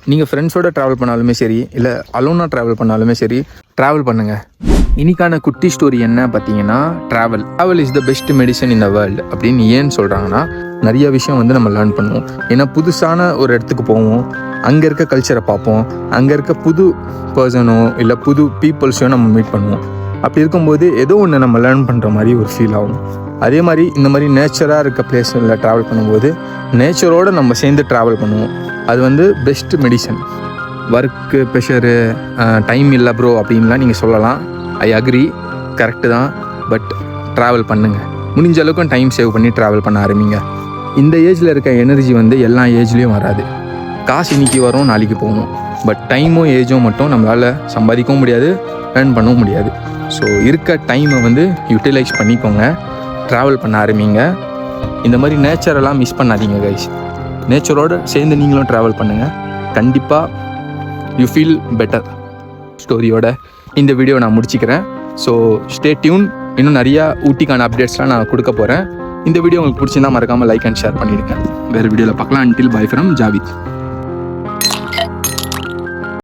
நீங்கள் ஃப்ரெண்ட்ஸோடு ட்ராவல் பண்ணாலுமே சரி, இல்லை அலோனாக ட்ராவல் பண்ணாலுமே சரி, ட்ராவல் பண்ணுங்கள். இன்னைக்கான குட்டி ஸ்டோரி என்ன பார்த்தீங்கன்னா, travel is the best medicine in the world அப்படின்னு ஏன்னு சொல்கிறாங்கன்னா, நிறைய விஷயம் வந்து நம்ம லேர்ன் பண்ணுவோம். ஏன்னா புதுசான ஒரு இடத்துக்கு போவோம், அங்கே இருக்க கல்ச்சரை பார்ப்போம், அங்கே இருக்க புது பர்சனோ இல்லை புது பீப்புள்ஸையோ நம்ம மீட் பண்ணுவோம். அப்படி இருக்கும்போது ஏதோ ஒன்று நம்ம லேர்ன் பண்ணுற மாதிரி ஒரு ஃபீல் ஆகும். அதே மாதிரி இந்த மாதிரி நேச்சராக இருக்க பிளேஸில் ட்ராவல் பண்ணும்போது நேச்சரோடு நம்ம சேர்ந்து ட்ராவல் பண்ணுவோம். அது வந்து best medicine. Work pressure, time இல்லை ப்ரோ அப்படின்லாம் நீங்கள் சொல்லலாம். ஐ அக்ரி, கரெக்டு தான். பட் ட்ராவல் பண்ணுங்கள். முடிஞ்ச அளவுக்கு டைம் சேவ் பண்ணி ட்ராவல் பண்ண ஆரம்பிங்க. இந்த ஏஜில் இருக்க எனர்ஜி வந்து எல்லா ஏஜ்லேயும் வராது. காசு இன்றைக்கி வரும், நாளைக்கு போகும். பட் டைமும் ஏஜும் மட்டும் நம்மளால் சம்பாதிக்கவும் முடியாது, ஏர்ன் பண்ணவும் முடியாது. ஸோ இருக்க டைமை வந்து யூட்டிலைஸ் பண்ணிக்கோங்க, ட்ராவல் பண்ண ஆரம்பிங்க. இந்த மாதிரி நேச்சரெல்லாம் மிஸ் பண்ணாதீங்க கைஸ். நேச்சரோடு சேர்ந்து நீங்களும் ட்ராவல் பண்ணுங்கள். கண்டிப்பாக யூ ஃபீல் பெட்டர். ஸ்டோரியோட இந்த வீடியோ நான் முடிச்சுக்கிறேன். So stay tune. இன்னும் நிறையா ஊட்டிக்கான அப்டேட்ஸ்லாம் நான் கொடுக்க போகிறேன். இந்த வீடியோ உங்களுக்கு பிடிச்சிருந்தா மறக்காமல் லைக் அண்ட் ஷேர் பண்ணிவிடுங்க. வேறு வீடியோவில் பார்க்கலாம். Until bye from Javed.